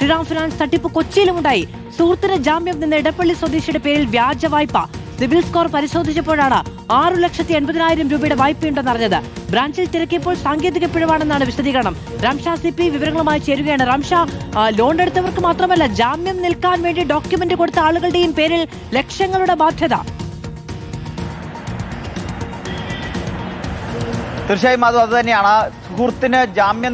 Sriram finance തട്ടിപ്പ് കൊച്ചിയിലുമുണ്ടായി. സുഹൃത്തിന് ജാമ്യം നിന്ന് ഇടപ്പള്ളി സ്വദേശിയുടെ പേരിൽ വ്യാജ വായ്പ. സിബിൽ സ്കോർ പരിശോധിച്ചപ്പോഴാണ് 6,80,000 രൂപയുടെ വായ്പയുണ്ടെന്നറിഞ്ഞത്. ബ്രാഞ്ചിൽ തിരക്കിയപ്പോൾ സാങ്കേതിക പിഴവാണെന്നാണ് വിശദീകരണം. റംഷ CP വിവരങ്ങളുമായി ചേരുകയാണ്. റംഷ, ലോൺ എടുത്തവർക്ക് മാത്രമല്ല, ജാമ്യം നിൽക്കാൻ വേണ്ടി ഡോക്യുമെന്റ് കൊടുത്ത ആളുകളുടെയും പേരിൽ ലക്ഷങ്ങളുടെ ബാധ്യത. തീർച്ചയായും അത് തന്നെയാണ്. സുഹൃത്തിന് ജാമ്യം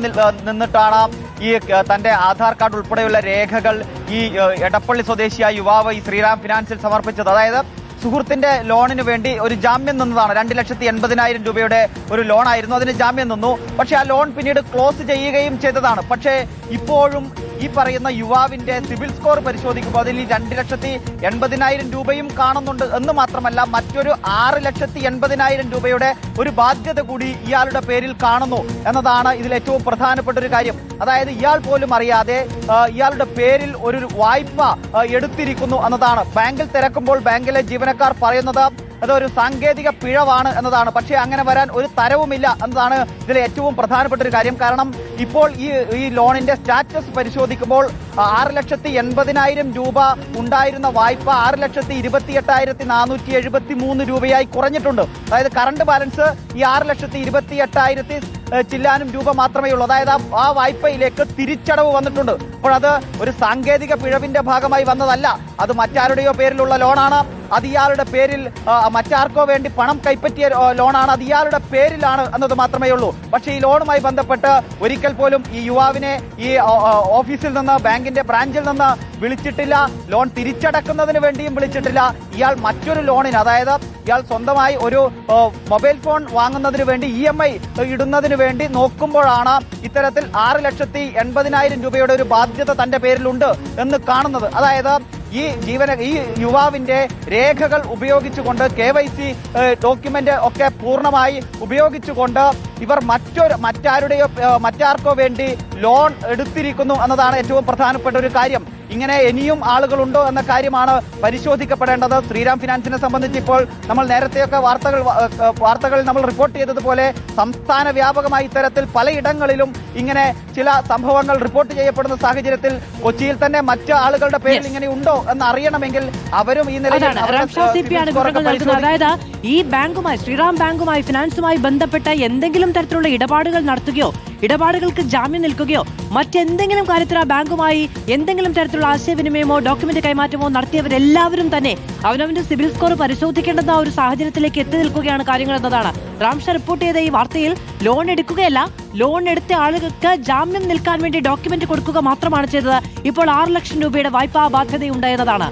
നിന്നിട്ടാണ് ഈ തന്റെ ആധാർ കാർഡ് ഉൾപ്പെടെയുള്ള രേഖകൾ ഈ എടപ്പള്ളി സ്വദേശിയായ യുവാവ് ഈ ശ്രീറാം ഫിനാൻസിൽ സമർപ്പിച്ചത്. അതായത് സുഹൃത്തിന്റെ ലോണിന് വേണ്ടി ഒരു ജാമ്യം നിന്നതാണ്. 2,80,000 രൂപയുടെ ഒരു ലോൺ ആയിരുന്നു, അതിന് ജാമ്യം നിന്നു. പക്ഷെ ആ ലോൺ പിന്നീട് ക്ലോസ് ചെയ്യുകയും ചെയ്തതാണ്. പക്ഷേ ഇപ്പോഴും ഈ പറയുന്ന യുവാവിന്റെ സിബിൽ സ്കോർ പരിശോധിക്കുമ്പോൾ അതിൽ 2,80,000 രൂപയും കാണുന്നുണ്ട് എന്ന് മാത്രമല്ല, മറ്റൊരു 6,80,000 രൂപയുടെ ഒരു ബാധ്യത കൂടി ഇയാളുടെ പേരിൽ കാണുന്നു എന്നതാണ് ഇതിൽ ഏറ്റവും പ്രധാനപ്പെട്ട ഒരു കാര്യം. അതായത് ഇയാൾ പോലും അറിയാതെ ഇയാളുടെ പേരിൽ ഒരു വായ്പ എടുത്തിരിക്കുന്നു എന്നതാണ്. ബാങ്കിൽ തിരക്കുമ്പോൾ ബാങ്കിലെ ജീവനക്കാർ പറയുന്നത് അതൊരു സാങ്കേതിക പിഴവാണ് എന്നതാണ്. പക്ഷേ അങ്ങനെ വരാൻ ഒരു തരവുമില്ല എന്നതാണ് ഇതിലെ ഏറ്റവും പ്രധാനപ്പെട്ട ഒരു കാര്യം. കാരണം ഇപ്പോൾ ഈ ലോണിന്റെ സ്റ്റാറ്റസ് പരിശോധിക്കുമ്പോൾ 6,80,000 രൂപ ഉണ്ടായിരുന്ന വായ്പ 6,28,473 രൂപയായി കുറഞ്ഞിട്ടുണ്ട്. അതായത് കറണ്ട് ബാലൻസ് ഈ 6,28,000 ചില്ലാനും രൂപ മാത്രമേ ഉള്ളൂ. അതായത് ആ വായ്പയിലേക്ക് തിരിച്ചടവ് വന്നിട്ടുണ്ട്. അപ്പോൾ അത് ഒരു സാങ്കേതിക പിഴവിന്റെ ഭാഗമായി വന്നതല്ല, അത് മറ്റാരുടെയോ പേരിലുള്ള ലോണാണ്. അത് ഇയാളുടെ പേരിൽ മറ്റാർക്കോ വേണ്ടി പണം കൈപ്പറ്റിയ ലോണാണ്, അത് ഇയാളുടെ പേരിലാണ് എന്നത് മാത്രമേ ഉള്ളൂ. പക്ഷേ ഈ ലോണുമായി ബന്ധപ്പെട്ട് ഒരിക്കൽ പോലും ഈ യുവാവിനെ ഈ ഓഫീസിൽ നിന്ന്, ബാങ്കിന്റെ ബ്രാഞ്ചിൽ നിന്ന് വിളിച്ചിട്ടില്ല. ലോൺ തിരിച്ചടക്കുന്നതിന് വേണ്ടിയും വിളിച്ചിട്ടില്ല. ഇയാൾ മറ്റൊരു ലോണിന്, അതായത് ഇയാൾ സ്വന്തമായി ഒരു മൊബൈൽ ഫോൺ വാങ്ങുന്നതിന് വേണ്ടി EMI ഇടുന്നതിന് വേണ്ടി നോക്കുമ്പോഴാണ് ഇത്തരത്തിൽ 6,80,000 രൂപയുടെ ഒരു ബാധ്യത തന്റെ പേരിലുണ്ട് എന്ന് കാണുന്നത്. അതായത് ഈ യുവാവിന്റെ രേഖകൾ ഉപയോഗിച്ചുകൊണ്ട്, KYC ഡോക്യുമെന്റ് ഒക്കെ പൂർണ്ണമായി ഉപയോഗിച്ചുകൊണ്ട് ഇവർ മറ്റാർക്കോ വേണ്ടി ലോൺ എടുത്തിരിക്കുന്നു എന്നതാണ് ഏറ്റവും പ്രധാനപ്പെട്ട ഒരു കാര്യം. ഇങ്ങനെ ഇനിയും ആളുകളുണ്ടോ എന്ന കാര്യമാണ് പരിശോധിക്കപ്പെടേണ്ടത്. ശ്രീറാം ഫിനാൻസിനെ സംബന്ധിച്ച് ഇപ്പോൾ നമ്മൾ നേരത്തെയൊക്കെ വാർത്തകൾ നമ്മൾ റിപ്പോർട്ട് ചെയ്തതുപോലെ സംസ്ഥാന വ്യാപകമായി ഇത്തരത്തിൽ പലയിടങ്ങളിലും ഇങ്ങനെ ചില സംഭവങ്ങൾ റിപ്പോർട്ട് ചെയ്യപ്പെടുന്ന സാഹചര്യത്തിൽ കൊച്ചിയിൽ തന്നെ മറ്റ് ആളുകളുടെ പേരിൽ ഇങ്ങനെ ഉണ്ടോ എന്ന് അറിയണമെങ്കിൽ അവരും ഈ നിലയിൽ അതായത് ഈ ബാങ്കുമായി, ശ്രീറാം ബാങ്കുമായി, ഫിനാൻസുമായി ബന്ധപ്പെട്ട എന്തെങ്കിലും തരത്തിലുള്ള ഇടപാടുകൾ നടത്തുകയോ ഇടപാടുകൾക്ക് ജാമ്യം നിൽക്കുകയോ മറ്റെന്തെങ്കിലും കാര്യത്തിൽ ആ ബാങ്കുമായി എന്തെങ്കിലും തരത്തിലുള്ള ആശയവിനിമയമോ ഡോക്യുമെന്റ് കൈമാറ്റമോ നടത്തിയവരെല്ലാവരും തന്നെ അവനവന്റെ സിബിൽ സ്കോർ പരിശോധിക്കേണ്ടുന്ന ഒരു സാഹചര്യത്തിലേക്ക് എത്തി നിൽക്കുകയാണ് കാര്യങ്ങൾ എന്നതാണ്. റാംഷ റിപ്പോർട്ട് ചെയ്ത ഈ വാർത്തയിൽ ലോൺ എടുക്കുകയല്ല, ലോൺ എടുത്ത ആളുകൾക്ക് ജാമ്യം നിൽക്കാൻ വേണ്ടി ഡോക്യുമെന്റ് കൊടുക്കുക മാത്രമാണ് ചെയ്തത്. ഇപ്പോൾ 6 ലക്ഷം രൂപയുടെ വായ്പാ ബാധ്യതയുണ്ടായെന്നതാണ്.